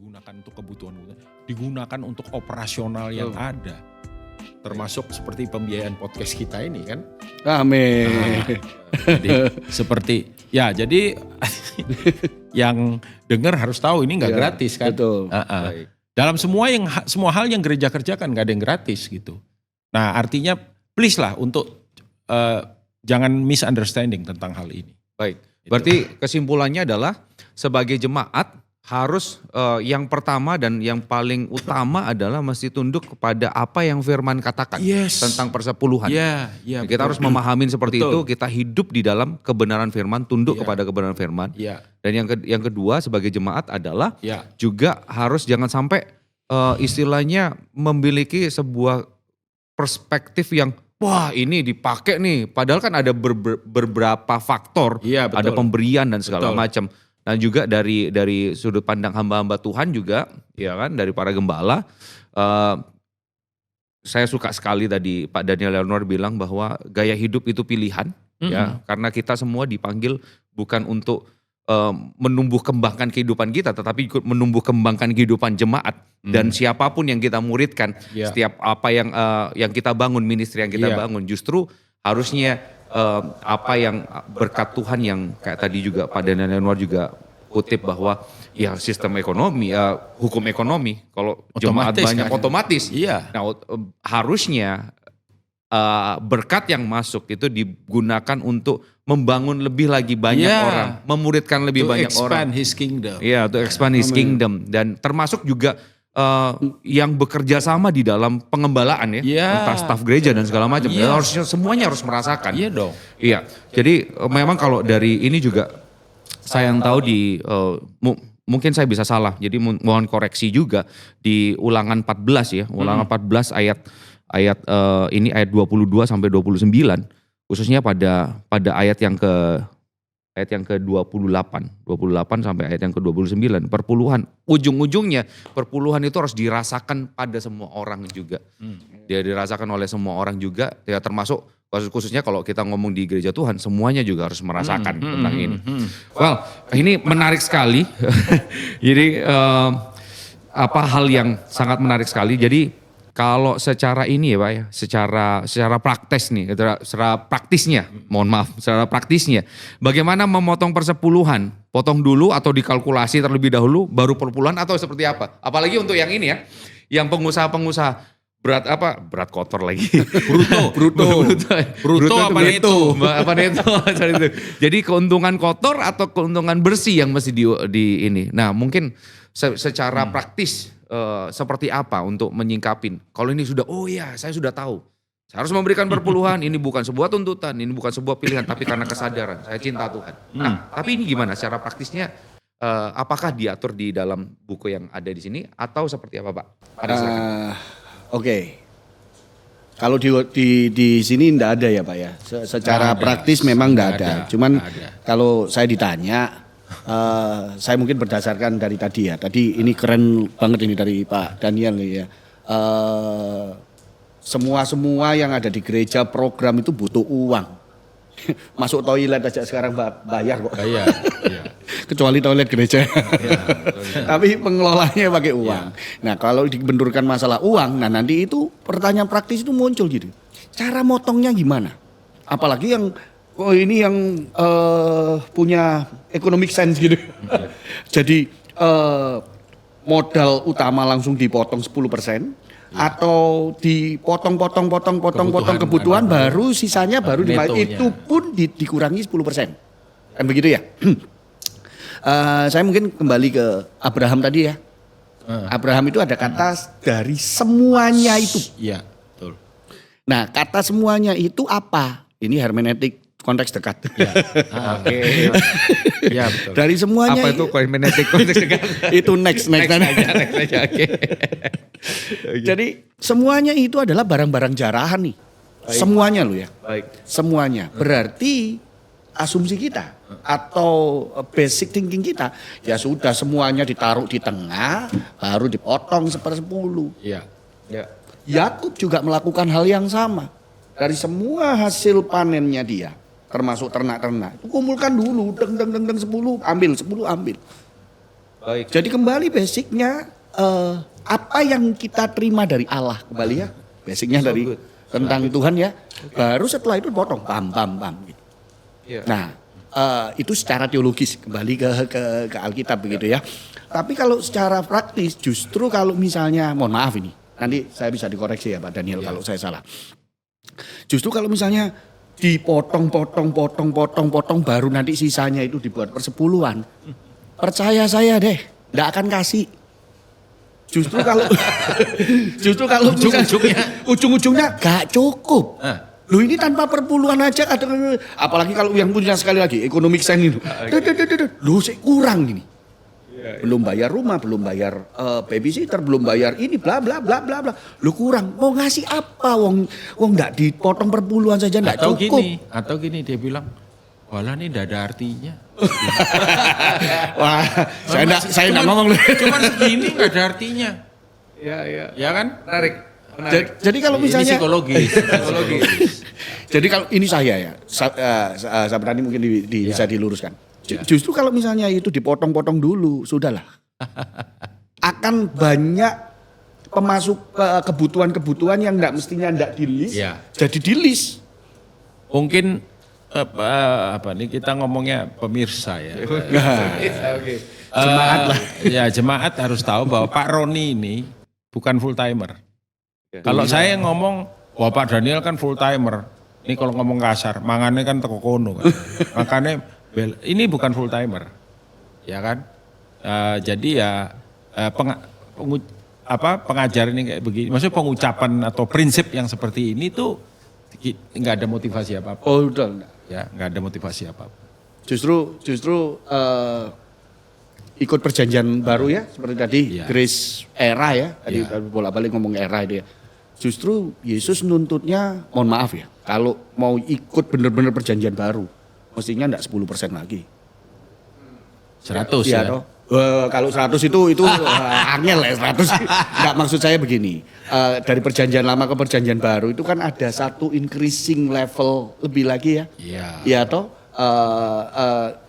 digunakan untuk kebutuhan, digunakan untuk operasional yang ada. Termasuk seperti pembiayaan podcast kita ini kan. Amin. Jadi seperti jadi yang dengar harus tahu ini nggak gratis kan. Betul. Dalam semua hal yang gereja kerjakan nggak ada yang gratis gitu. Nah artinya please lah untuk jangan misunderstanding tentang hal ini. Baik, berarti kesimpulannya adalah sebagai jemaat harus yang pertama dan yang paling utama adalah mesti tunduk kepada apa yang firman katakan tentang persepuluhan. Kita harus memahamin seperti itu, kita hidup di dalam kebenaran firman, tunduk kepada kebenaran firman. Dan yang kedua sebagai jemaat adalah juga harus jangan sampai istilahnya memiliki sebuah perspektif yang wah ini dipakai nih, padahal kan ada beberapa faktor, ada pemberian dan segala macam. Dan juga dari sudut pandang hamba-hamba Tuhan juga, ya kan, dari para gembala. Saya suka sekali tadi Pak Daniel Leonor bilang bahwa gaya hidup itu pilihan, ya, karena kita semua dipanggil bukan untuk menumbuh kembangkan kehidupan kita, tetapi menumbuh kembangkan kehidupan jemaat. Dan siapapun yang kita muridkan, setiap apa yang kita bangun, ministry yang kita bangun, justru harusnya apa yang berkat Tuhan yang kayak tadi juga Pak Daniel Leonor juga kutip bahwa ya sistem ekonomi, hukum ekonomi kalau jemaat banyak kan, otomatis. Nah harusnya berkat yang masuk itu digunakan untuk membangun lebih lagi banyak orang, memuridkan lebih banyak orang. To expand His kingdom. To expand His kingdom. Dan termasuk juga yang bekerja sama di dalam pengembalaan entah staf gereja dan segala macam. Harusnya semuanya harus merasakan. Iya dong. Iya. Jadi memang kalau dari ini juga saya yang tahu di mungkin saya bisa salah. Jadi mohon koreksi juga di Ulangan 14 ya. Ulangan 14 ayat ini ayat 22 sampai 29 khususnya pada ayat yang ke-28 sampai ayat yang ke-29 perpuluhan, ujung-ujungnya perpuluhan itu harus dirasakan pada semua orang juga. Dia dirasakan oleh semua orang juga, ya termasuk khususnya kalau kita ngomong di gereja Tuhan semuanya juga harus merasakan tentang ini. Well, ini menarik sekali. Jadi hal yang sangat menarik sekali. Jadi kalau secara ini ya Pak ya, secara praktis nih, secara praktisnya, mohon maaf, secara praktisnya, bagaimana memotong persepuluhan? Potong dulu atau dikalkulasi terlebih dahulu, baru perpuluhan atau seperti apa? Apalagi untuk yang ini ya, yang pengusaha-pengusaha berat kotor lagi. Bruto apa neto? Apa neto? Jadi keuntungan kotor atau keuntungan bersih yang mesti di ini. Nah mungkin secara praktis seperti apa untuk menyingkapin. Kalau ini sudah, saya sudah tahu. Saya harus memberikan perpuluhan, ini bukan sebuah tuntutan, ini bukan sebuah pilihan, tapi karena kesadaran, saya cinta Tuhan. Nah, tapi ini gimana secara praktisnya, apakah diatur di dalam buku yang ada di sini, atau seperti apa Pak? Oke. Kalau di sini enggak ada ya Pak ya, secara praktis memang enggak ada. Cuman kalau saya ditanya, saya mungkin berdasarkan dari tadi ya. Tadi ini keren banget ini dari Pak Daniel ya. Semua yang ada di gereja program itu butuh uang. Masuk toilet aja sekarang bayar kok. Bayar. Kecuali toilet gereja. Tapi pengelolanya pakai uang. Nah kalau dibenturkan masalah uang, nah nanti itu pertanyaan praktis itu muncul gitu. Cara motongnya gimana? Apalagi yang ini yang punya economic sense gitu. Jadi modal utama langsung dipotong 10%. Atau dipotong kebutuhan baru sisanya baru itu pun dikurangi 10%. Kan begitu ya? Saya mungkin kembali ke Abraham tadi ya. Abraham itu ada kata dari semuanya itu. Iya, betul. Nah, kata semuanya itu apa? Ini hermeneutik konteks dekat. Oke. Ya, betul. Dari semuanya. Apa itu hermeneutik konteks dekat? Itu next aja. Oke. Jadi semuanya itu adalah barang-barang jarahan nih. Baik. Semuanya loh ya. Baik. Semuanya. Berarti asumsi kita atau basic thinking kita ya sudah semuanya ditaruh di tengah baru dipotong 1/10. Iya. Yakub juga melakukan hal yang sama. Dari semua hasil panennya dia, termasuk ternak-ternak, itu kumpulkan dulu, 10, ambil 10 ambil. Baik. Jadi kembali basicnya apa yang kita terima dari Allah kembali ya. Basicnya So dari good. tentang Tuhan ya. Baru setelah itu potong pam gitu. Iya. Nah, itu secara teologis kembali ke Alkitab begitu ya. Tapi kalau secara praktis justru kalau misalnya mohon maaf ini, nanti saya bisa dikoreksi ya Pak Daniel kalau saya salah. Justru kalau misalnya dipotong baru nanti sisanya itu dibuat persepuluhan. Percaya saya deh, enggak akan kasih. Justru kalau ujung-ujungnya gak cukup. Loh ini tanpa perpuluhan aja kadang, apalagi kalau yang punya sekali lagi economic sense itu. Loh kurang ini. Belum bayar rumah, belum bayar babysitter, belum bayar ini bla bla bla bla bla. Loh kurang. Mau ngasih apa wong enggak dipotong perpuluhan saja enggak cukup. Atau gini dia bilang, walah ini enggak ada artinya. Wah, saya enggak ngomong loh. Cuman segini enggak ada artinya. Iya. Ya kan? Menarik. Jadi kalau misalnya ini psikologis. Jadi kalau ini saya ya, Sabrani mungkin bisa diluruskan. Justru kalau misalnya itu dipotong-potong dulu, sudahlah. Akan banyak kebutuhan-kebutuhan yang enggak mestinya enggak di-list, jadi di-list. Mungkin apa nih kita ngomongnya pemirsa ya. Jemaat lah. Ya jemaat harus tahu bahwa Pak Roni ini bukan full timer. Kalau saya ngomong, wah Pak Daniel kan full timer. Ini kalau ngomong kasar, mangannya kan teko kono kan. Makanya ini bukan full timer, ya kan? Jadi ya pengajaran ini kayak begini, maksudnya pengucapan atau prinsip yang seperti ini tuh nggak ada motivasi apa-apa. Oh udah. Ya nggak ada motivasi apa-apa. Justru ikut perjanjian baru ya, seperti tadi Grace era ya, tadi bolak-balik ngomong era itu ya. Justru Yesus nuntutnya, mohon maaf ya, kalau mau ikut benar-benar perjanjian baru, mestinya enggak 10% lagi. 100 ya. Toh? Kalau 100 itu angel ya 100. Enggak, maksud saya begini, dari perjanjian lama ke perjanjian baru itu kan ada satu increasing level lebih lagi ya. Iya. Ya toh,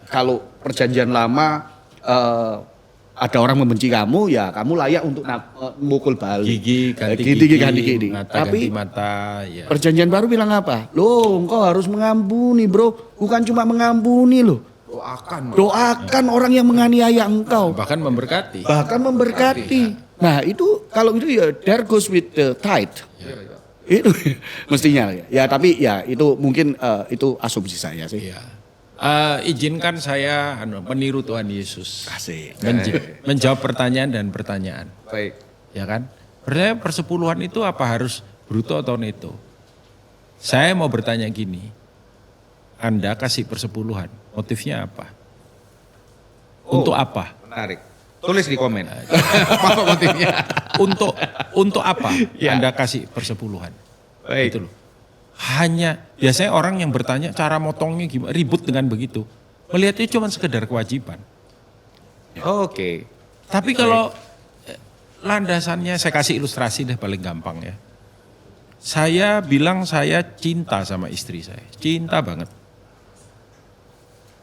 kalau perjanjian lama ada orang membenci kamu, ya kamu layak untuk mukul balik. Gigi ganti gigi, mata tapi ganti mata. Ya. Perjanjian baru bilang apa? Loh, engkau harus mengampuni bro, bukan cuma mengampuni loh. Doakan orang yang menganiaya engkau. Bahkan memberkati. Nah itu kalau itu ya there goes with the tithe. Itu mestinya ya. Ya tapi ya itu mungkin itu asumsi saya sih. Ya. Izinkan saya meniru Tuhan Yesus. Asik. Menjawab pertanyaan dan pertanyaan. Baik. Ya kan? Berarti persepuluhan itu apa harus bruto atau neto? Saya mau bertanya gini. Anda kasih persepuluhan, motifnya apa? Untuk apa? Menarik. Tulis di komen. Apa motifnya? Untuk apa Anda kasih persepuluhan? Baik. Gitu loh. Hanya biasanya orang yang bertanya cara motongnya gimana, ribut dengan begitu. Melihatnya cuma sekedar kewajiban. Oke. Tapi kalau landasannya saya kasih ilustrasi deh paling gampang ya. Saya bilang saya cinta sama istri saya, cinta banget.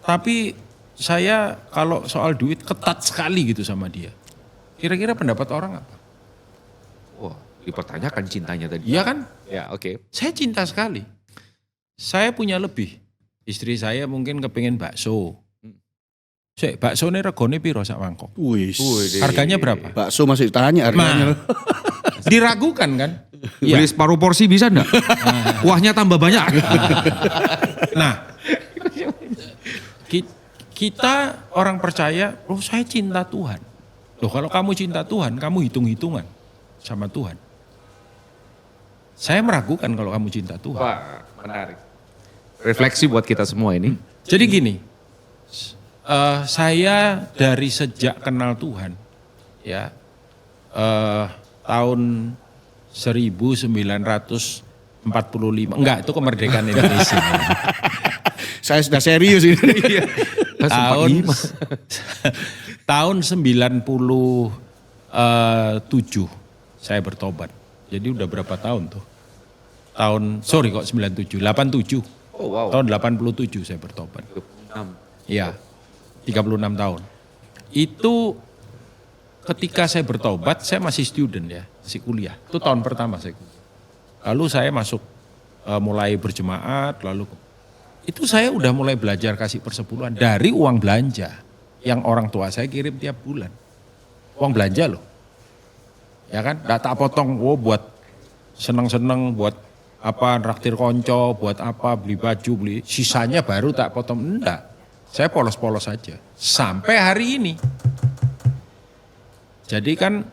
Tapi saya kalau soal duit ketat sekali gitu sama dia. Kira-kira pendapat orang apa? Wah, dipertanyakan cintanya tadi. Iya kan? Ya, oke. Saya cinta sekali. Saya punya lebih. Istri saya mungkin kepingin bakso. Bakso ini regone piro sak mangkok? Wis. Harganya berapa? Bakso masih ditanya harganya. Diragukan kan? Beli separuh porsi bisa enggak? Kuahnya tambah banyak. Nah, kita orang percaya, oh saya cinta Tuhan. Loh kalau kamu cinta Tuhan, kamu hitung-hitungan sama Tuhan. Saya meragukan kalau kamu cinta Tuhan. Wah, menarik. Refleksi buat kita semua ini. Jadi gini, saya dari sejak kenal Tuhan, ya tahun 1945, enggak itu kemerdekaan Indonesia. Saya sudah serius ini. tahun 97 saya bertobat. Jadi udah berapa tahun tuh? Sorry kok 97, 87. Oh wow. Tahun 87 saya bertobat. Iya, 36 tahun. Itu ketika saya bertobat, saya masih student ya, masih kuliah. Itu tahun pertama saya kuliah. Lalu saya masuk mulai berjemaat, lalu itu saya udah mulai belajar kasih persepuluhan dari uang belanja yang orang tua saya kirim tiap bulan. Uang belanja loh. Ya kan, nggak tak potong, buat seneng-seneng, buat apa, traktir konco, buat apa, beli baju, beli, sisanya baru tak potong. Enggak, saya polos-polos saja. Sampai hari ini. Jadi kan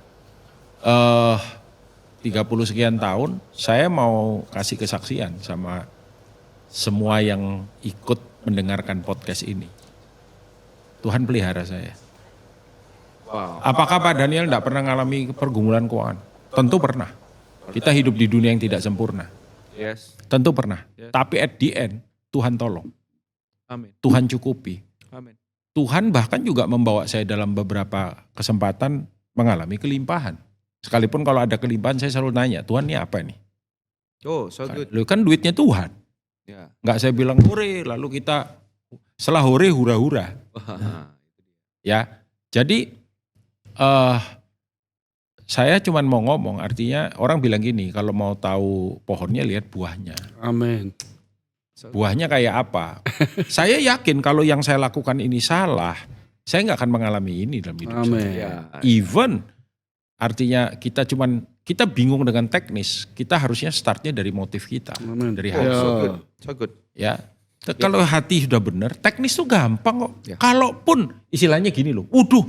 30 sekian tahun, saya mau kasih kesaksian sama semua yang ikut mendengarkan podcast ini. Tuhan pelihara saya. Wow. Apakah Pak Daniel tidak pernah mengalami pergumulan keuangan? Tentu pernah. Kita hidup di dunia yang tidak sempurna. Yes. Tentu pernah. Yes. Tapi at the end, Tuhan tolong. Amin. Tuhan cukupi. Amin. Tuhan bahkan juga membawa saya dalam beberapa kesempatan mengalami kelimpahan. Sekalipun kalau ada kelimpahan saya selalu nanya, Tuhan ini apa nih? Oh, so good. Loh, kan duitnya Tuhan. Ya. Enggak saya bilang hore, lalu kita setelah hore hura-hura. Ya, jadi saya cuman mau ngomong, artinya orang bilang gini, kalau mau tahu pohonnya lihat buahnya. Amin. Buahnya kayak apa? Saya yakin kalau yang saya lakukan ini salah, saya nggak akan mengalami ini dalam hidup Amin. saya. Ya. Even artinya kita bingung dengan teknis, kita harusnya startnya dari motif kita, Amin. dari Ya. hati. So good. Ya. Kalau hati sudah benar, teknis itu gampang kok. Ya. Kalaupun istilahnya gini loh, waduh,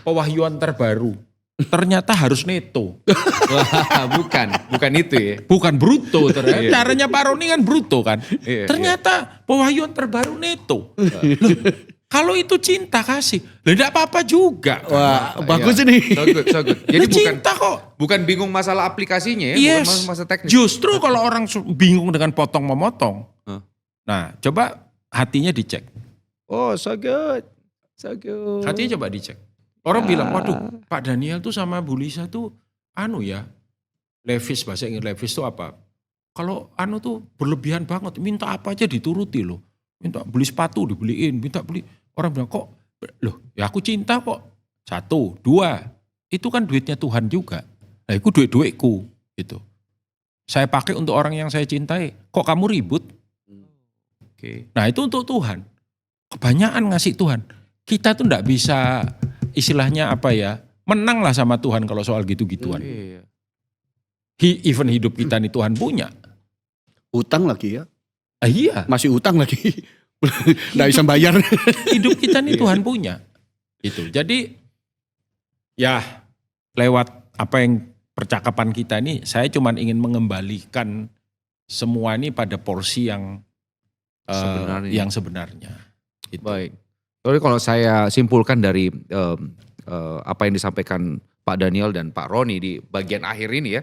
pewahyuan terbaru, ternyata harus neto. Wah, bukan itu ya. Bukan bruto, ternyata Iya. caranya Pak Roni kan bruto kan. Iya, Ternyata pewahyuan terbaru neto. Loh, kalau itu cinta kasih, tidak apa-apa juga. Wah, bagus Iya. ini. So good. Jadi Lah, cinta kok. bukan bingung masalah aplikasinya ya, Yes. bukan masalah teknis. Justru kalau orang bingung dengan potong memotong, Huh. nah coba hatinya dicek. Oh, so good. So good. Hatinya coba dicek. Orang bilang, waduh Pak Daniel tuh sama Bu Lisa tuh levis, bahasa Inggris levis tuh apa? Kalau tuh berlebihan banget, minta apa aja dituruti loh. Minta beli sepatu dibeliin, minta beli. Orang bilang kok, loh ya aku cinta kok. 1, 2, itu kan duitnya Tuhan juga. Nah itu duit-duitku gitu. Saya pakai untuk orang yang saya cintai, kok kamu ribut? Oke. Nah itu untuk Tuhan. Kebanyakan ngasih Tuhan. Kita tuh enggak bisa istilahnya menang lah sama Tuhan kalau soal gitu-gituan. Iya. Even hidup kita nih Tuhan punya. Utang lagi ya. Iya, Masih utang lagi. Nggak bisa bayar. hidup kita nih Tuhan punya. Gitu. Jadi ya lewat apa yang percakapan kita ini, saya cuma ingin mengembalikan semua ini pada porsi yang sebenarnya. Gitu. Baik. Jadi kalau saya simpulkan dari apa yang disampaikan Pak Daniel dan Pak Roni di bagian akhir ini ya,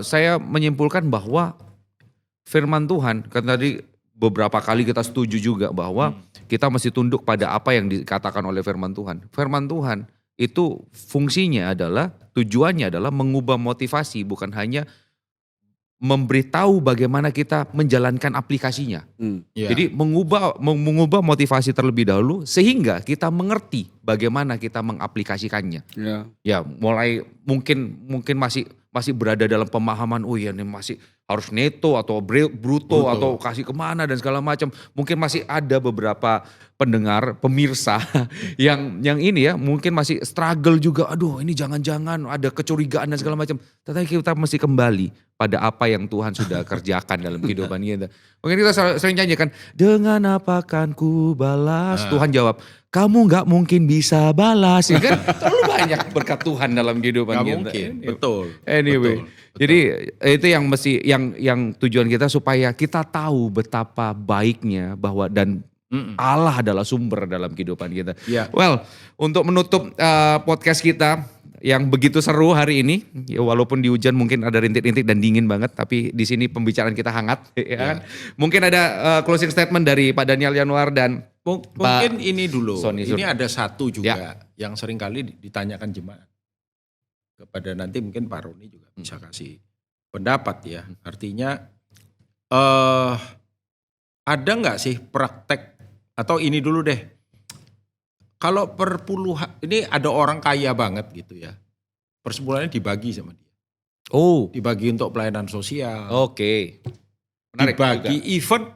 saya menyimpulkan bahwa firman Tuhan, kan tadi beberapa kali kita setuju juga bahwa kita mesti tunduk pada apa yang dikatakan oleh firman Tuhan. Firman Tuhan itu fungsinya adalah, tujuannya adalah mengubah motivasi, bukan hanya memberitahu bagaimana kita menjalankan aplikasinya. Ya. Jadi mengubah motivasi terlebih dahulu sehingga kita mengerti bagaimana kita mengaplikasikannya. Ya. Ya, mulai mungkin masih berada dalam pemahaman, oh ya ini masih harus neto atau bruto atau kasih kemana dan segala macam. Mungkin masih ada beberapa pendengar, pemirsa yang ini ya mungkin masih struggle juga. Aduh ini jangan-jangan ada kecurigaan dan segala macam. Tetapi kita mesti kembali pada apa yang Tuhan sudah kerjakan dalam kehidupan kita. Mungkin kita sering nyanyikan, dengan apa kan ku balas? Tuhan jawab, kamu gak mungkin bisa balas. Ya kan? Terlalu banyak berkat Tuhan dalam kehidupan Gak kita. mungkin, betul. Anyway, Betul. jadi itu yang mesti yang tujuan kita supaya kita tahu betapa baiknya bahwa dan Allah adalah sumber dalam kehidupan kita. Ya. Well, untuk menutup podcast kita yang begitu seru hari ini, ya walaupun di hujan mungkin ada rintik-rintik dan dingin banget, tapi di sini pembicaraan kita hangat. Ya kan? Mungkin ada closing statement dari Pak Daniel Yanuar dan Mungkin ini dulu, Sony ini ada satu juga Ya. yang sering kali ditanyakan jemaat. Kepada nanti mungkin Pak Roni juga bisa kasih pendapat ya. Artinya ada nggak sih praktek, atau ini dulu deh, kalau perpuluhan, ini ada orang kaya banget gitu ya. Persepuluhannya dibagi sama dia. Oh, Dibagi untuk pelayanan sosial. oke. Menarik Dibagi juga. event.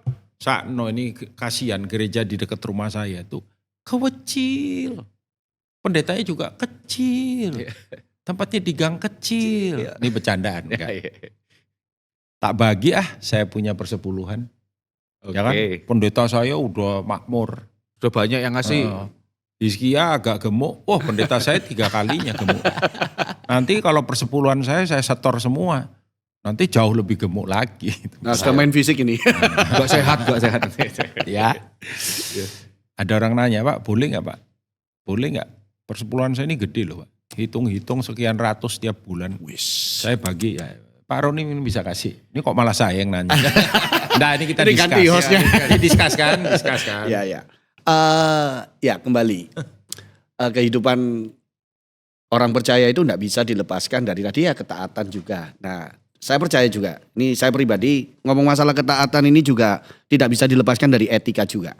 Sakno ini kasihan gereja di dekat rumah saya tuh kecil. Pendetanya juga kecil. Tempatnya di gang kecil. Ini bercandaan Ya, kan. ya. Tak bagi saya punya persepuluhan. Ya kan? Oke. Pendeta saya udah makmur. Sudah banyak yang ngasih. Hizkia agak gemuk. Wah, pendeta saya 3 kalinya gemuk. Nanti kalau persepuluhan saya setor semua. Nanti jauh lebih gemuk lagi. Nah, sudah main fisik ini. Gak sehat. Ya. Ada orang nanya, Pak, boleh nggak Pak? Boleh nggak? Persepuluhan saya ini gede loh Pak. Hitung-hitung sekian ratus tiap bulan. Saya bagi ya. Pak Roni ini bisa kasih. Ini kok malah saya yang nanya. Nah ini kita Ini discuss. ganti hostnya. Ya, discuss kan. Ya, ya. Ya kembali. Kehidupan orang percaya itu enggak bisa dilepaskan dari tadi ya ketaatan juga. Nah, saya percaya juga. Ini saya pribadi ngomong masalah ketaatan ini juga tidak bisa dilepaskan dari etika juga.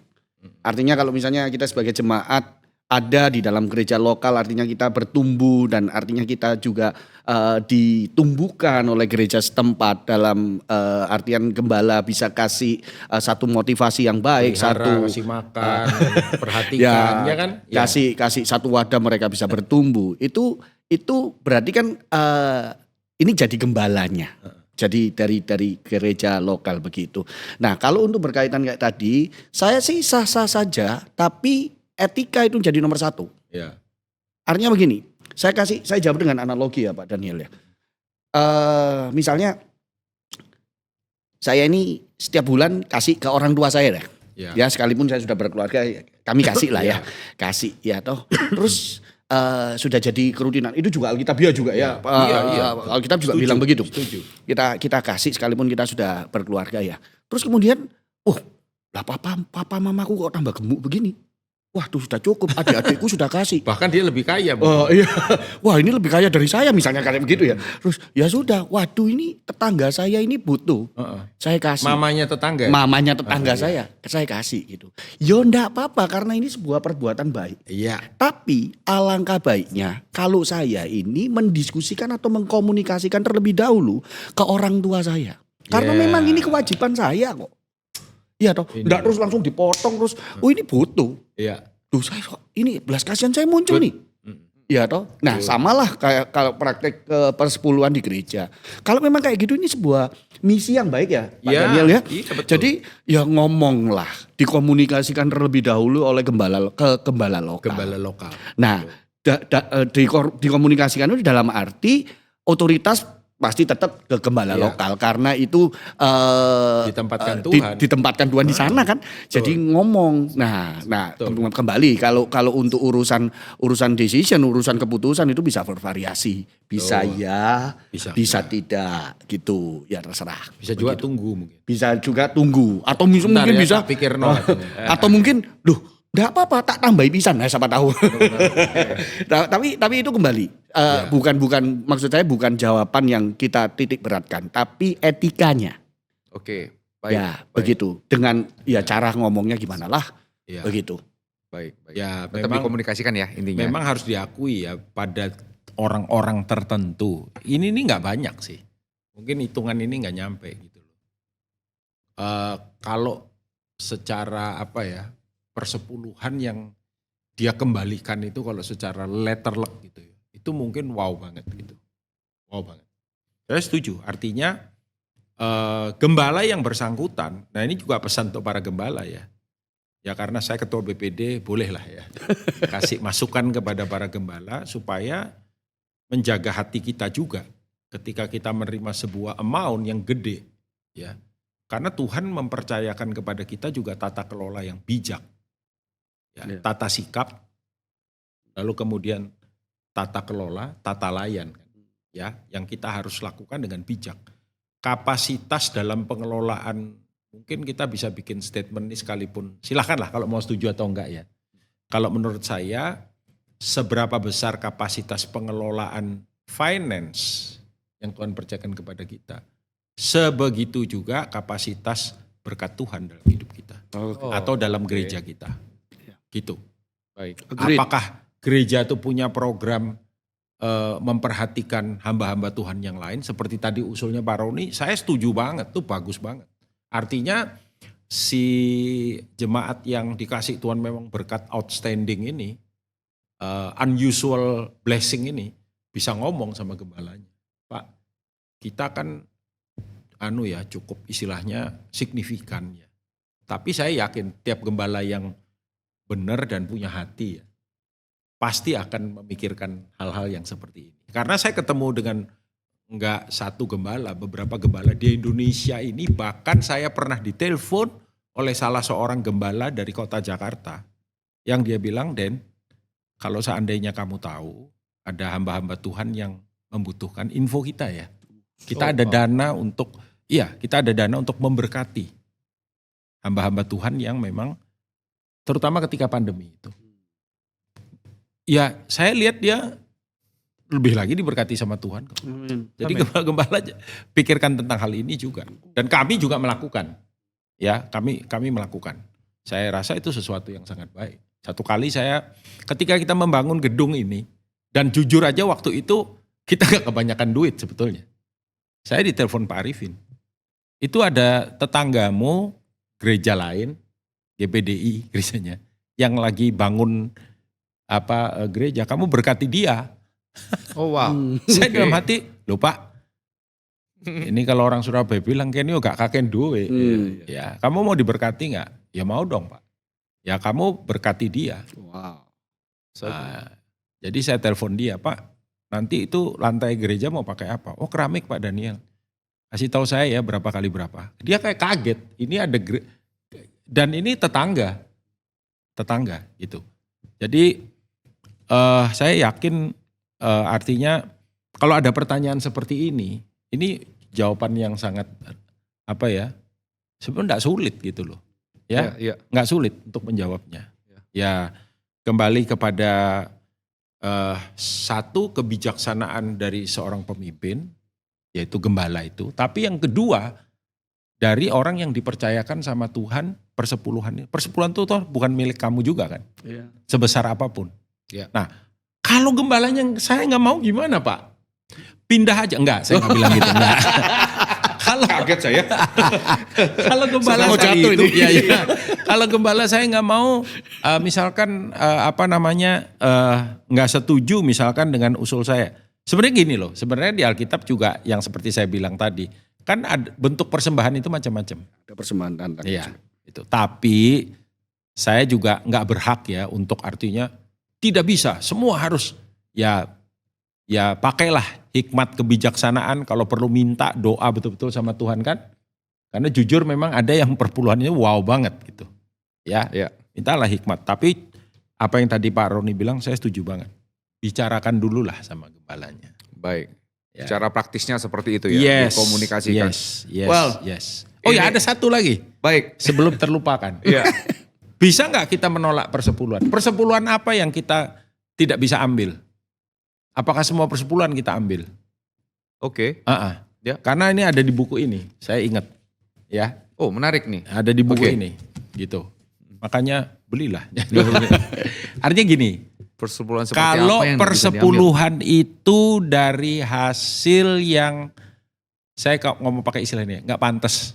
Artinya kalau misalnya kita sebagai jemaat ada di dalam gereja lokal, artinya kita bertumbuh dan artinya kita juga ditumbuhkan oleh gereja setempat dalam artian gembala bisa kasih satu motivasi yang baik, Pelihara, satu kasih makan, perhatikan, ya kan? Ya. kasih satu wadah mereka bisa bertumbuh. Itu berarti kan ini jadi gembalanya. Jadi dari gereja lokal begitu. Nah kalau untuk berkaitan kayak tadi, saya sih sah-sah saja, tapi etika itu jadi nomor 1. Ya. Artinya begini, saya jawab dengan analogi ya Pak Daniel ya. Misalnya saya ini setiap bulan kasih ke orang tua saya deh. Ya sekalipun saya sudah berkeluarga, kami kasih lah ya. Kasih ya toh. Terus sudah jadi kerutinan. Itu juga Alkitabiah juga ya. Alkitab juga bilang begitu. Setuju. Kita kasih sekalipun kita sudah berkeluarga ya. Terus kemudian, lah papa mamaku kok tambah gemuk begini. Wah tuh sudah cukup, adik-adikku sudah kasih. Bahkan dia lebih kaya. Iya. Wah ini lebih kaya dari saya misalnya kayak begitu ya. Terus ya sudah, waduh ini tetangga saya ini butuh. Saya kasih. Mamanya tetangga. Mamanya tetangga saya kasih gitu. Ya enggak apa-apa karena ini sebuah perbuatan baik. Iya. Tapi alangkah baiknya kalau saya ini mendiskusikan atau mengkomunikasikan terlebih dahulu ke orang tua saya. Karena memang ini kewajiban saya kok. Iya toh, enggak terus langsung dipotong terus, ini butuh. Iya. Duh saya ini belas kasihan saya muncul nih. Iya toh. Nah samalah kayak kalau praktek persepuluhan di gereja. Kalau memang kayak gitu ini sebuah misi yang baik ya Pak Daniel ya. Iya, betul. Jadi ya ngomonglah, dikomunikasikan terlebih dahulu oleh gembala lokal. Gembala lokal. Nah dikomunikasikan itu dalam arti otoritas pasti tetap ke gembala lokal karena itu Ditempatkan Tuhan. ditempatkan Tuhan di sana kan. Jadi ngomong. Nah kembali kalau untuk urusan decision, urusan keputusan itu bisa bervariasi. Bisa bisa tidak gitu. Ya terserah. Bisa juga tunggu mungkin. Bisa juga tunggu atau mungkin ya, bisa tak pikir atau mungkin enggak apa-apa tak tambahi pisan siapa tahu. Nah, tapi itu kembali bukan maksud saya bukan jawaban yang kita titik beratkan tapi etikanya. Oke, baik. Ya, begitu. Dengan cara ngomongnya gimana lah. Ya. Begitu. Baik. Ya, Tetap memang dikomunikasikan ya intinya. memang harus diakui ya pada orang-orang tertentu. Ini nggak banyak sih. Mungkin hitungan ini nggak nyampe gitu loh. Kalau secara persepuluhan yang dia kembalikan itu kalau secara letterlek gitu ya. Itu mungkin wow banget gitu. Wow banget. Saya setuju. Artinya gembala yang bersangkutan. Nah ini juga pesan untuk para gembala ya. Ya karena saya ketua BPD bolehlah ya. Kasih masukan kepada para gembala supaya menjaga hati kita juga. Ketika kita menerima sebuah amount yang gede. Ya. Karena Tuhan mempercayakan kepada kita juga tata kelola yang bijak. Ya, tata sikap, lalu kemudian tata kelola, tata layan, ya, yang kita harus lakukan dengan bijak. Kapasitas dalam pengelolaan, mungkin kita bisa bikin statement ini sekalipun, silakanlah kalau mau setuju atau enggak ya. Kalau menurut saya, seberapa besar kapasitas pengelolaan finance yang Tuhan percayakan kepada kita, sebegitu juga kapasitas berkat Tuhan dalam hidup kita atau dalam gereja kita. Gitu. Baik. Agreed. Apakah gereja itu punya program memperhatikan hamba-hamba Tuhan yang lain seperti tadi usulnya Pak Roni, saya setuju banget, tuh bagus banget. Artinya si jemaat yang dikasih Tuhan memang berkat outstanding ini, unusual blessing ini, bisa ngomong sama gembalanya. Pak, kita kan cukup istilahnya signifikan ya. Tapi saya yakin tiap gembala yang benar dan punya hati ya, pasti akan memikirkan hal-hal yang seperti ini. Karena saya ketemu dengan enggak satu gembala, beberapa gembala di Indonesia ini, bahkan saya pernah ditelepon oleh salah seorang gembala dari kota Jakarta. Yang dia bilang, Den, kalau seandainya kamu tahu ada hamba-hamba Tuhan yang membutuhkan info kita ya. Kita ada dana untuk, kita ada dana untuk memberkati hamba-hamba Tuhan yang memang terutama ketika pandemi itu. Ya saya lihat dia lebih lagi diberkati sama Tuhan. Jadi gembala pikirkan tentang hal ini juga. Dan kami juga melakukan. Ya kami melakukan. Saya rasa itu sesuatu yang sangat baik. Satu kali ketika kita membangun gedung ini, dan jujur aja waktu itu kita gak kebanyakan duit sebetulnya. Saya ditelepon Pak Arifin. Itu ada tetanggamu gereja lain, GPDI gerejanya, yang lagi bangun gereja, kamu berkati dia. Oh wow. Saya dalam hati, loh Pak, ini kalau orang Surabaya bilang kayaknya gak kakek duwe. Ya, kamu mau diberkati gak? Ya mau dong Pak. Ya kamu berkati dia. Wow. Jadi saya telepon dia, Pak, nanti itu lantai gereja mau pakai apa? Oh keramik Pak Daniel. Kasih tahu saya ya berapa kali berapa. Dia kayak kaget, ini ada dan ini tetangga gitu. Jadi saya yakin artinya kalau ada pertanyaan seperti ini jawaban yang sangat sebenarnya enggak sulit gitu loh. Ya, enggak sulit untuk menjawabnya. Ya kembali kepada satu kebijaksanaan dari seorang pemimpin, yaitu gembala itu. Tapi yang kedua, dari orang yang dipercayakan sama Tuhan persepuluhan. Persepuluhan itu toh bukan milik kamu juga kan? Iya. Sebesar apapun. Nah, kalau gembalanya saya nggak mau gimana Pak? Pindah aja. Enggak, saya nggak bilang gitu. Enggak. Kalau Kaget saya. kalau gembala mau saya jatuh itu, ini. kalau gembala saya nggak mau, misalkan nggak setuju misalkan dengan usul saya. Sebenarnya gini loh, sebenarnya di Alkitab juga yang seperti saya bilang tadi, kan ada bentuk persembahan itu macam-macam. Ada persembahan tantang. Iya, itu. Tapi saya juga nggak berhak ya untuk artinya tidak bisa, semua harus ya pakailah hikmat kebijaksanaan kalau perlu minta doa betul-betul sama Tuhan kan. Karena jujur memang ada yang perpuluhannya wow banget gitu. Ya. Mintalah hikmat. Tapi apa yang tadi Pak Roni bilang saya setuju banget. Bicarakan dulu lah sama gembalanya. Baik. Ya. Cara praktisnya seperti itu ya, dikomunikasikan. Yes. Oh ya ada satu lagi. Baik. Sebelum terlupakan. Iya. Bisa nggak kita menolak persepuluhan? Persepuluhan apa yang kita tidak bisa ambil? Apakah semua persepuluhan kita ambil? Oke. Ya. Karena ini ada di buku ini, saya ingat. Ya. Oh menarik nih. Ada di buku Oke. ini, gitu. Makanya belilah. Artinya gini. Persepuluhan seperti Kalau apa yang bisa persepuluhan itu dari hasil yang saya ngomong pakai istilah ini, nggak pantas,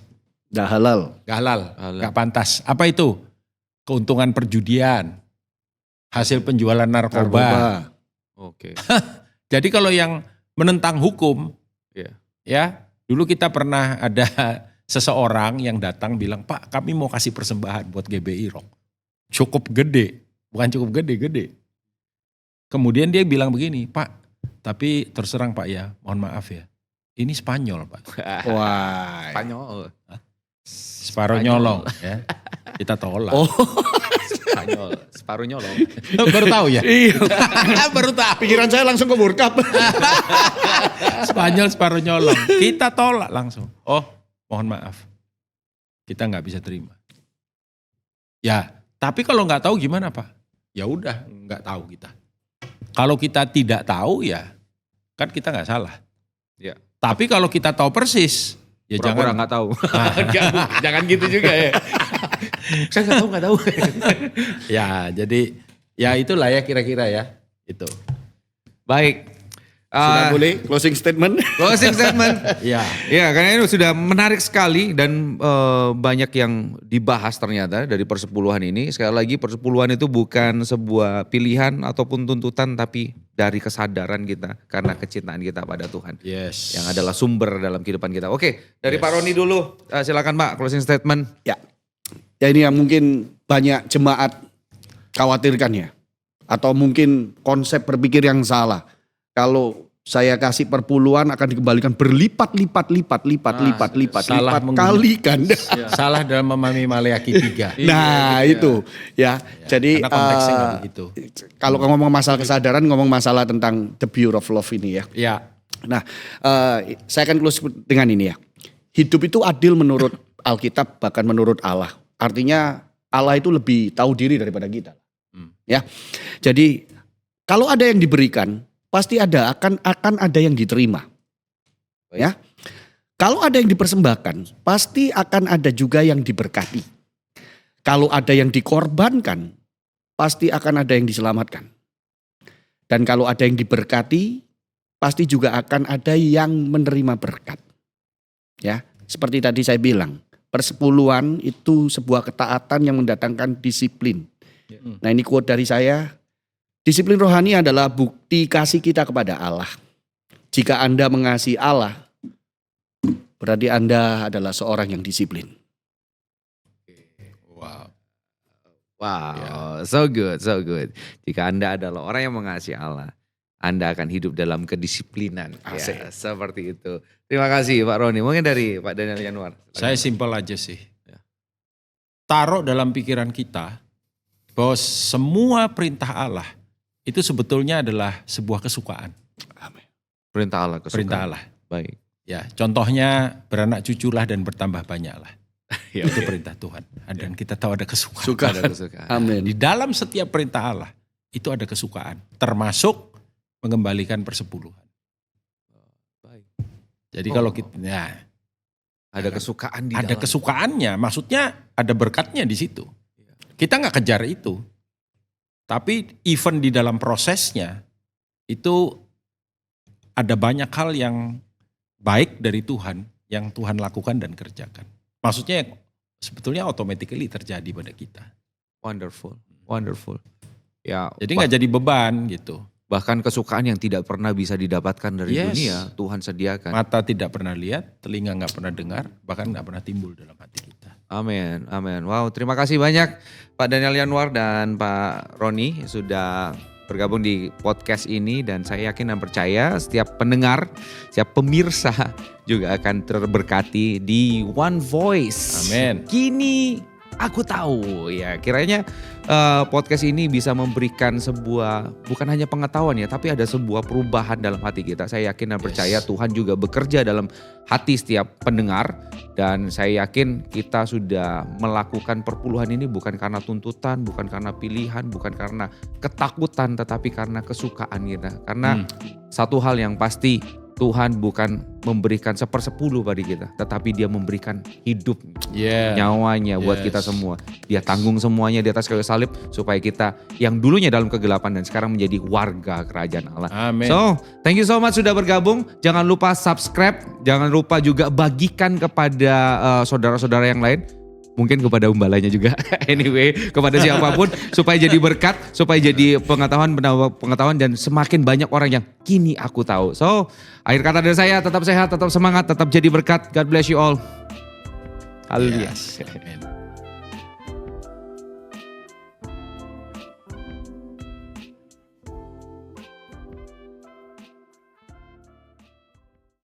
Nggak halal. nggak halal, nggak pantas. Apa itu? Keuntungan perjudian, hasil penjualan narkoba. diambil? Oke. Jadi kalau yang menentang hukum, Iya. ya dulu kita pernah ada seseorang yang datang bilang, Pak kami mau kasih persembahan buat GBI Rock. Cukup gede, bukan cukup gede. Kemudian dia bilang begini, Pak, tapi terserang Pak ya, mohon maaf ya. Ini Spanyol Pak. Wah. Spanyol. Separuh nyolong ya. Kita tolak. Oh. Spanyol. Separuh nyolong. Baru tahu ya? Iya. Baru tahu. Pikiran saya langsung ke World Cup. Spanyol separuh nyolong. Kita tolak langsung. Oh mohon maaf. Kita nggak bisa terima. Ya tapi kalau nggak tahu gimana Pak? Ya udah nggak tahu kita. Kalau kita tidak tahu ya kan kita nggak salah. Ya. Tapi kalau kita tahu persis, ya Pura-pura jangan. nggak tahu. Jangan gitu juga ya. Saya nggak tahu. Ya jadi Ya itulah ya kira-kira ya. Itu. Baik. Sudah boleh closing statement? Closing statement. Ya. Ya, karena ini sudah menarik sekali dan banyak yang dibahas ternyata dari persepuluhan ini. Sekali lagi persepuluhan itu bukan sebuah pilihan ataupun tuntutan, tapi dari kesadaran kita karena kecintaan kita pada Tuhan. Yes. Yang adalah sumber dalam kehidupan kita. Oke, dari Pak Roni dulu. Silakan Pak, closing statement. Ya. Ya ini yang mungkin banyak jemaat khawatirkan ya. Atau mungkin konsep berpikir yang salah. Kalau saya kasih perpuluhan akan dikembalikan berlipat-lipat salah kali ganda. Salah dalam memahami Maleakhi 3. Nah itu ya. Jadi Karena konteksnya nggak begitu. kalau ngomong masalah kesadaran, ngomong masalah tentang the beauty of love ini ya. Ya. Nah saya akan close dengan ini ya. Hidup itu adil menurut Alkitab, bahkan menurut Allah. Artinya Allah itu lebih tahu diri daripada kita. Ya. Jadi kalau ada yang diberikan, pasti akan ada yang diterima. Ya. Kalau ada yang dipersembahkan, pasti akan ada juga yang diberkati. Kalau ada yang dikorbankan, pasti akan ada yang diselamatkan. Dan kalau ada yang diberkati, pasti juga akan ada yang menerima berkat. Ya, seperti tadi saya bilang, persepuluhan itu sebuah ketaatan yang mendatangkan disiplin. Nah, ini quote dari saya. Disiplin rohani adalah bukti kasih kita kepada Allah. Jika Anda mengasihi Allah, berarti Anda adalah seorang yang disiplin. Wow. Wow, so good, so good. Jika Anda adalah orang yang mengasihi Allah, Anda akan hidup dalam kedisiplinan. Asik. Ya, seperti itu. Terima kasih Pak Roni. Mungkin dari Pak Daniel Yanuar. Saya simpel aja sih. Taruh dalam pikiran kita bahwa semua perintah Allah itu sebetulnya adalah sebuah kesukaan. Amin. Perintah Allah, kesukaan. Perintah Allah. Baik. Ya, contohnya beranak cuculah dan bertambah banyaklah. Ya, itu perintah Tuhan. Dan kita tahu ada kesukaan. Ada kesukaan. Amin. Di dalam setiap perintah Allah itu ada kesukaan, termasuk mengembalikan persepuluhan. Baik. Jadi kalau kita, ya, Ada kesukaan di ada dalam. kesukaannya, maksudnya ada berkatnya di situ. Kita nggak kejar itu, tapi even di dalam prosesnya itu ada banyak hal yang baik dari Tuhan yang Tuhan lakukan dan kerjakan. Maksudnya sebetulnya automatically terjadi pada kita. Wonderful, wonderful. Ya, Jadi nggak jadi beban gitu. bahkan kesukaan yang tidak pernah bisa didapatkan dari Yes. dunia, Tuhan sediakan. Mata tidak pernah lihat, telinga nggak pernah dengar, bahkan nggak pernah timbul dalam hati kita. Amin, amin. Wow, terima kasih banyak Pak Daniel Yanuar dan Pak Roni sudah bergabung di podcast ini, dan saya yakin dan percaya setiap pendengar, setiap pemirsa juga akan terberkati di One Voice. Amin. Kini aku tahu ya, kiranya podcast ini bisa memberikan sebuah, bukan hanya pengetahuan ya, tapi ada sebuah perubahan dalam hati kita. Saya yakin dan percaya Tuhan juga bekerja dalam hati setiap pendengar. Dan saya yakin kita sudah melakukan perpuluhan ini bukan karena tuntutan, bukan karena pilihan, bukan karena ketakutan, tetapi karena kesukaan kita. Karena satu hal yang pasti, Tuhan bukan memberikan 1/10 pada kita, tetapi Dia memberikan hidup, nyawanya buat kita semua. Dia tanggung semuanya di atas kayu salib supaya kita yang dulunya dalam kegelapan dan sekarang menjadi warga kerajaan Allah. Amin. So, thank you so much sudah bergabung. Jangan lupa subscribe, jangan lupa juga bagikan kepada saudara-saudara yang lain. Mungkin kepada umbalanya juga. Anyway, kepada siapapun supaya jadi berkat, supaya jadi pengetahuan dan semakin banyak orang yang kini aku tahu. So, akhir kata dari saya, tetap sehat, tetap semangat, tetap jadi berkat. God bless you all. Haleluya. Yes. Amin.